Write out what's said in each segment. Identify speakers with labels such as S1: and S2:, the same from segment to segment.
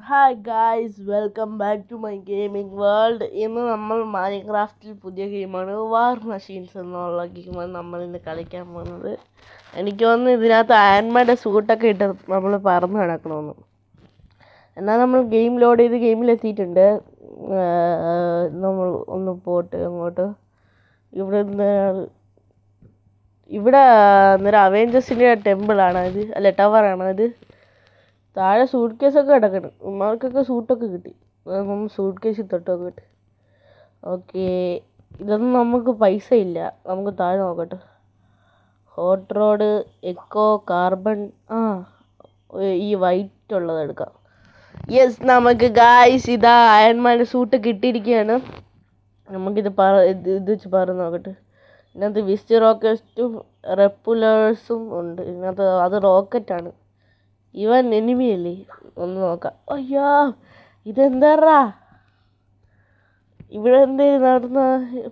S1: Hi guys, welcome back to my gaming world. ഇന്ന് നമ്മൾ മൈൻക്രാഫ്റ്റിൽ പുതിയ ഗെയിമാണ് വാർ മെഷീൻസ് എന്നുള്ള ഗെയിമാണ് നമ്മൾ ഇന്ന് കളിക്കാൻ പോകുന്നത്. എനിക്ക് തോന്നുന്നു ഇതിനകത്ത് ആൻമയുടെ സൂട്ടൊക്കെ ഇട്ട് നമ്മൾ പറന്ന് കിടക്കണമെന്ന്. എന്നാൽ നമ്മൾ ഗെയിം ലോഡ് ചെയ്ത് ഗെയിമിലെത്തിയിട്ടുണ്ട്. നമ്മൾ ഒന്ന് പോട്ട് അങ്ങോട്ട്. ഇവിടെ അന്നേരം അവെഞ്ചേഴ്സിൻ്റെ ടെമ്പിളാണ് ഇത്, അല്ല ടവറാണ് ഇത്. താഴെ സൂട്ട് കേസൊക്കെ കിടക്കണം. ഉമ്മാർക്കൊക്കെ സൂട്ടൊക്കെ കിട്ടി. നമ്മൾ സൂട്ട് കേസിൽ തൊട്ടൊക്കെ കിട്ടി. ഓക്കെ, ഇതൊന്നും നമുക്ക് പൈസ ഇല്ല. നമുക്ക് താഴെ നോക്കട്ടെ. ഹോട്ട് റോഡ്, എക്കോ, കാർബൺ, ഈ വൈറ്റ് ഉള്ളത് എടുക്കാം. യെസ്, നമുക്ക് ഗായ്സ് ഇതാ അയൺമാൻ്റെ സൂട്ട് കിട്ടിയിരിക്കുകയാണ്. നമുക്കിത് ഇത് വെച്ച് പറ നോക്കട്ടെ. ഇതിനകത്ത് വിസ്റ്റ് റോക്കറ്റും റെപ്പുലേഴ്സും ഉണ്ട്. ഇതിനകത്ത് അത് റോക്കറ്റാണ്. ഇവൻ എനിമിയല്ലേ, ഒന്ന് നോക്കാം. അയ്യോ, ഇതെന്താറാ ഇവിടെ എന്തേ നടന്ന?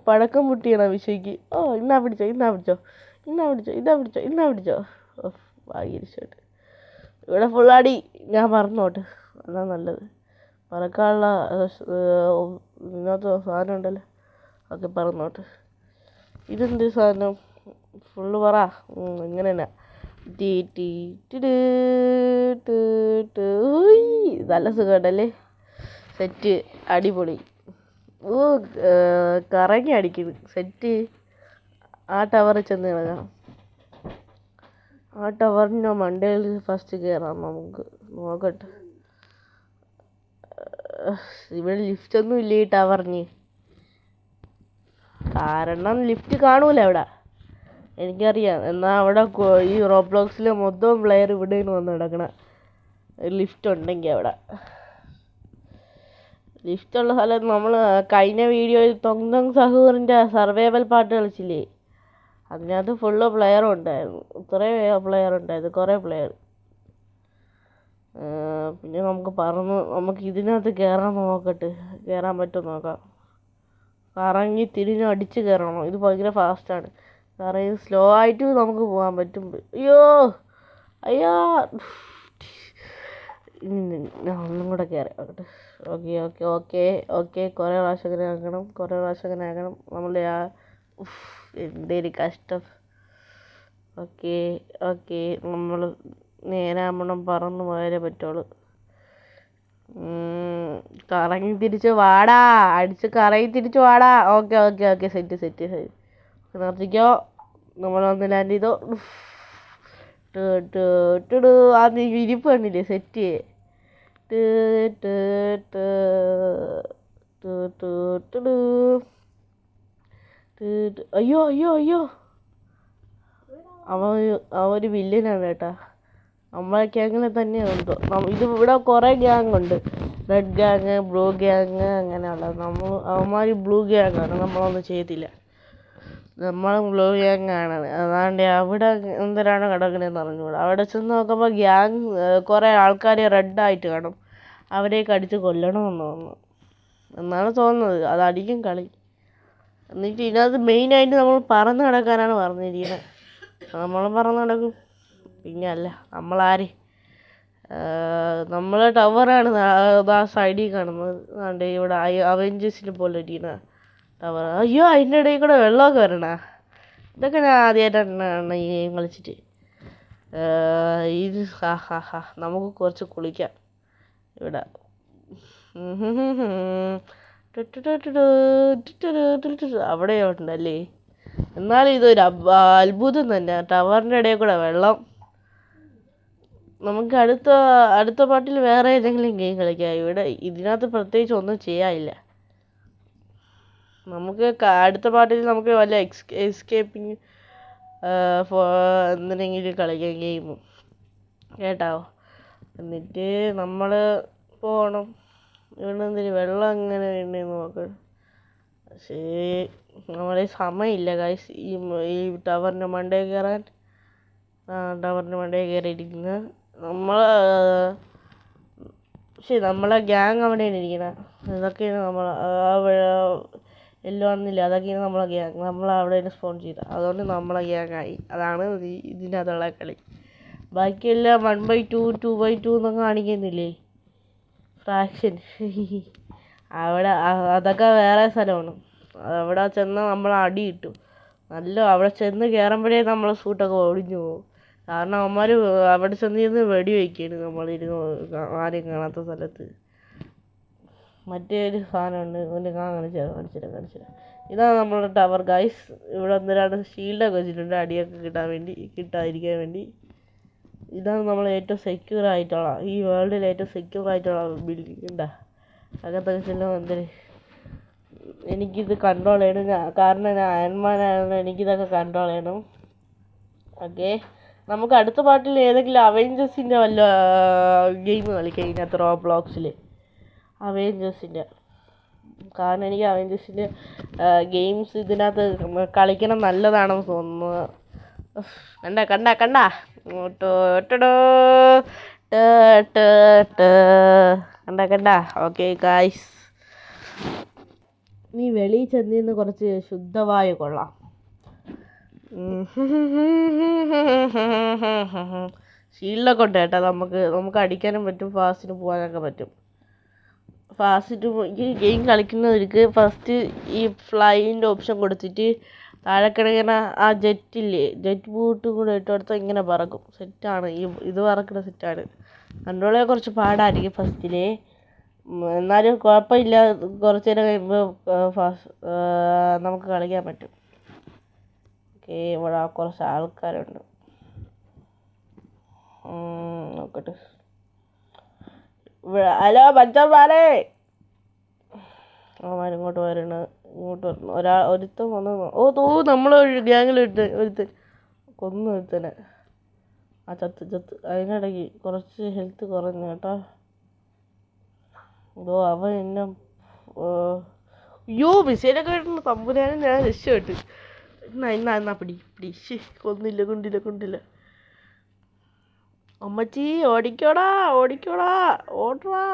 S1: പഴക്കം പൊട്ടിയാണ് വിഷയ്ക്ക്. ഇന്നാ പിടിച്ചോ. ഭാഗ്യരിച്ചോട്ട് ഇവിടെ ഫുള്ളാടി. ഞാൻ പറഞ്ഞോട്ട്, അതാ നല്ലത്. പറക്കാനുള്ള ഇതിനകത്ത് സാധനം ഉണ്ടല്ലോ, ഒക്കെ പറഞ്ഞോട്ട്. ഇതെന്ത് സാധനം? ഫുള്ള് പറ. ഇങ്ങനെ തന്നെ. നല്ല സുഖമുണ്ടല്ലേ, സെറ്റ് അടിപൊളി. കറങ്ങി അടിക്കുന്നു സെറ്റ്. ആ ടവറിൽ ചെന്ന് കിടക്കാം. ആ ടവറിൻ്റെ മണ്ടയിൽ ഫസ്റ്റ് കയറാം നമുക്ക്. നോക്കട്ടെ, ഇവിടെ ലിഫ്റ്റൊന്നും ഇല്ല ഈ ടവറിന്. കാരണം ലിഫ്റ്റ് കാണൂല അവിടെ, എനിക്കറിയാം. എന്നാൽ അവിടെ ഈ റോബ്ലോക്സിലെ മൊത്തം പ്ലെയർ ഇവിടെയാണ് വന്ന് കിടക്കണം. ലിഫ്റ്റ് ഉണ്ടെങ്കിൽ അവിടെ ലിഫ്റ്റുള്ള സ്ഥലം. നമ്മൾ കഴിഞ്ഞ വീഡിയോയിൽ തൊങ് സഹൂറിൻ്റെ സർവൈവൽ പാട്ട് കളിച്ചില്ലേ, അതിനകത്ത് ഫുള്ള് പ്ലെയറും ഉണ്ടായിരുന്നു. കുറേ പ്ലെയർ. പിന്നെ നമുക്ക് ഇതിനകത്ത് കയറാൻ നോക്കട്ടെ. കയറാൻ പറ്റുമോ നോക്കാം. കറങ്ങി തിരിഞ്ഞ് അടിച്ച് കയറണം. ഇത് ഭയങ്കര ഫാസ്റ്റാണ്. കാരണം ഇത് സ്ലോ ആയിട്ട് നമുക്ക് പോകാൻ പറ്റും. അയ്യോ, ഒന്നും കൂടെ കയറി നോക്കട്ടെ. ഓക്കെ. കുറേ പ്രാവശ്യം അങ്ങനെ ആക്കണം. നമ്മളുടെ എന്തേലും കഷ്ടം. ഓക്കെ, നമ്മൾ നേരാമണം പറന്ന് പോയാലേ പറ്റുള്ളൂ. കറങ്ങി തിരിച്ച് വാടാ, അടിച്ച് കറങ്ങി തിരിച്ച് വാടാ. ഓക്കെ, സെറ്റ് നിർത്തിക്കോ. നമ്മളൊന്ന് ലാൻഡ് ചെയ്തോ. ആ ഇരിപ്പ് കണ്ടില്ലേ, സെറ്റ്. അയ്യോ, അവൻ വില്ലനാണ് കേട്ടാ. നമ്മളെ ഗ്യാങ്ങിനെ തന്നെ ഉണ്ടോ? ഇത് ഇവിടെ കുറേ ഗ്യാങ് ഉണ്ട്. റെഡ് ഗ്യാങ്, ബ്ലൂ ഗ്യാങ്, അങ്ങനെയുള്ളത്. അവന്മാർ ബ്ലൂ ഗ്യാങ്ങാണ്. നമ്മളൊന്നും ചെയ്തില്ല. നമ്മളും ബ്ലൂ ഗ്യാങ്ങാണ്. അതാണ്ട് അവിടെ എന്തിനാണ് കിടക്കണേന്ന് അറിഞ്ഞൂടാ. അവിടെ ചെന്ന് നോക്കുമ്പോൾ ഗ്യാങ് കുറേ ആൾക്കാർ റെഡായിട്ട് കാണും. അവരെയൊക്കെ അടിച്ച് കൊല്ലണമെന്ന് തോന്നുന്നു എന്നാണ് തോന്നുന്നത്. അതടിക്കും കളി. എന്നിട്ട് ഇതിനകത്ത് മെയിനായിട്ട് നമ്മൾ പറന്ന് കിടക്കാനാണ് പറഞ്ഞിരിക്കുന്നത്. നമ്മൾ പറന്ന് കിടക്കും. പിന്നെ അല്ല, നമ്മളാര്? നമ്മളെ ടവറാണ് ആ സൈഡിൽ കാണുന്നത്. അതുകൊണ്ട് ഇവിടെ അവെഞ്ചേഴ്സിനെ പോലെ ഇരിക്കുന്ന ടവർ. അയ്യോ, അതിൻ്റെ ഇടയിൽ കൂടെ വെള്ളമൊക്കെ വരണ. ഇതൊക്കെ ഞാൻ ആദ്യമായിട്ടാണ് ഈ ഗെയിം കളിച്ചിട്ട്. ഇത് നമുക്ക് കുറച്ച് കുളിക്കാം ഇവിടെ. അവിടെ ഉണ്ടല്ലേ. എന്നാലും ഇതൊരു അത്ഭുതം തന്നെ, ടവറിൻ്റെ ഇടയിൽ കൂടെ വെള്ളം. നമുക്ക് അടുത്ത പാട്ടിൽ വേറെ ഏതെങ്കിലും ഗെയിം കളിക്കാം. ഇവിടെ ഇതിനകത്ത് പ്രത്യേകിച്ച് ഒന്നും ചെയ്യാനില്ല. നമുക്ക് അടുത്ത പാട്ടിൽ നമുക്ക് വല്ല എസ്കേപ്പിങ് എന്തിനെങ്കിലും കളിക്കാം ഗെയിം കേട്ടോ. എന്നിട്ട് നമ്മൾ പോകണം. ഇവിടെ എന്തിന് വെള്ളം എങ്ങനെ വേണ്ടെന്ന് നോക്കണം. പക്ഷേ നമ്മളെ സമയമില്ല ഗൈസ് ഈ ടവറിൻ്റെ മണ്ടയിൽ കയറാൻ. ടവറിൻ്റെ മണ്ടയിൽ കയറിയിരിക്കുന്നത് നമ്മളെ ഗ്യാങ് അവിടെയാണ് ഇരിക്കുന്നത്. ഇതൊക്കെയാണ് നമ്മൾ എല്ലാം ആണെന്നില്ല. അതൊക്കെയാണ് നമ്മളെ ഗ്യാങ്. നമ്മൾ അവിടെ സ്പോൺ ചെയ്ത, അതുകൊണ്ട് നമ്മളെ ഗ്യാങ്ങായി. അതാണ് ഇതിനകത്തുള്ള കളി. ബാക്കിയെല്ലാം 1/2, 2/2 എന്നൊക്കെ കാണിക്കുന്നില്ലേ. ഫ്രാക്ഷൻ അവിടെ അതൊക്കെ വേറെ സ്ഥലമാണ്. അവിടെ ചെന്നാൽ നമ്മൾ അടി കിട്ടും. അവിടെ ചെന്ന് കയറുമ്പോഴേ നമ്മളെ സൂട്ടൊക്കെ ഒടിഞ്ഞു പോകും. കാരണം അവന്മാർ അവിടെ ചെന്നിരുന്ന് വെടി വയ്ക്കുകയാണ് നമ്മളിരുന്ന് ആരെയും കാണാത്ത സ്ഥലത്ത്. മറ്റേ ഒരു സാധനമുണ്ട്, ഒന്ന് കാണിച്ചുതരാം. ഇതാണ് നമ്മളുടെ ടവർ ഗൈസ്. ഇവിടെ ഒന്നിരാണ് ഷീൽഡൊക്കെ വെച്ചിട്ടുണ്ട് അടിയൊക്കെ കിട്ടാതിരിക്കാൻ വേണ്ടി. ഇതാണ് നമ്മൾ ഏറ്റവും സെക്യൂർ ആയിട്ടുള്ള, ഈ വേൾഡിൽ ഏറ്റവും സെക്യൂർ ആയിട്ടുള്ള ബിൽഡിംഗ്. ഉണ്ടാ അകത്തൊക്കെ ചെല്ലുമ്പോൾ എന്തിന് എനിക്കിത് കൺട്രോൾ ചെയ്യണം. കാരണം ഞാൻ അയൺമാനായതുകൊണ്ട് എനിക്കിതൊക്കെ കൺട്രോൾ ചെയ്യണം. ഓക്കെ, നമുക്ക് അടുത്ത പാർട്ടിൽ ഏതെങ്കിലും അവെഞ്ചേഴ്സിൻ്റെ വല്ല ഗെയിം കളിക്കാം ഇതിനകത്ത്, റോബ്ലോക്സിൽ അവെഞ്ചേഴ്സിൻ്റെ. കാരണം എനിക്ക് അവെഞ്ചേഴ്സിൻ്റെ ഗെയിംസ് ഇതിനകത്ത് കളിക്കണം നല്ലതാണെന്ന് തോന്നുന്നു. കണ്ട കണ്ട. ഓക്കെ ഗായ്സ്, നീ വെളിയിൽ ചെന്നിരുന്ന് കുറച്ച് ശുദ്ധവായു കൊള്ളാം. ഷീൽഡൊക്കെ ഉണ്ട് കേട്ടോ. നമുക്ക് അടിക്കാനും പറ്റും, ഫാസ്റ്റിന് പോകാനൊക്കെ പറ്റും. ഈ ഗെയിം കളിക്കുന്നവർക്ക് ഫസ്റ്റ് ഈ ഫ്ലൈൻ്റെ ഓപ്ഷൻ കൊടുത്തിട്ട് താഴെ കിടക്കുന്ന ആ ജെറ്റ് ബൂട്ടും കൂടെ ഇട്ട് കൊടുത്താൽ ഇങ്ങനെ പറക്കും. സെറ്റാണ്, ഇത് പറക്കുന്ന സെറ്റാണ്. കൺട്രോൾ ചെയ്യാൻ കുറച്ച് പാടായിരിക്കും ഫസ്റ്റിൽ, എന്നാലും കുഴപ്പമില്ല. കുറച്ച് നേരം കഴിയുമ്പോൾ നമുക്ക് കളിക്കാൻ പറ്റും. ഓക്കെ, ഇവിടെ കുറച്ച് ആൾക്കാരുണ്ട്, നോക്കട്ടെ. ഹലോ മച്ചന്മാരെ, ഇങ്ങോട്ട് വരണം. ഒരുത്തൻ വന്ന് നമ്മളൊരു ഗ്യാങ്ങിൽ കൊന്നു ഒരുത്തനെ. ചത്ത് അതിനിടയ്ക്ക് കുറച്ച് ഹെൽത്ത് കുറഞ്ഞു കേട്ടോ. അവൻ എന്നെ മിസൈലൊക്കെ കിട്ടുന്ന തമ്പുരാനും ഞാൻ രക്ഷപ്പെട്ടു. എന്നാ പിടി കൊണ്ടില്ല. അമ്മച്ചി ഓടിക്കോടാ, ഓടറാ.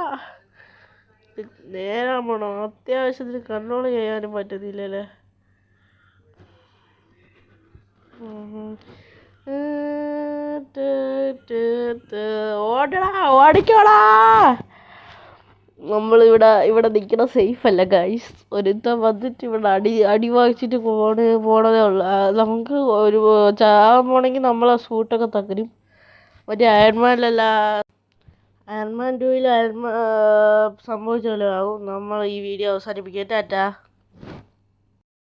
S1: നേരം പോണോ, അത്യാവശ്യത്തിന് കൺട്രോൾ ചെയ്യാനും പറ്റുന്നില്ലല്ലേ. ഓടിക്കോടാ. നമ്മളിവിടെ നിൽക്കണ സേഫ് അല്ല ഗൈസ്. ഒരുത്തൻ വന്നിട്ട് ഇവിടെ അടി വാങ്ങിച്ചിട്ട് പോണതേ ഉള്ളു. നമുക്ക് ഒരു ചാകാൻ പോണെങ്കിൽ നമ്മളെ സൂട്ടൊക്കെ തകരും. മറ്റേ അയൺമാൻ 2 സംഭവിച്ച പോലെ ആവും. നമ്മൾ ഈ വീഡിയോ അവസാനിപ്പിക്കാം. ടാറ്റാ.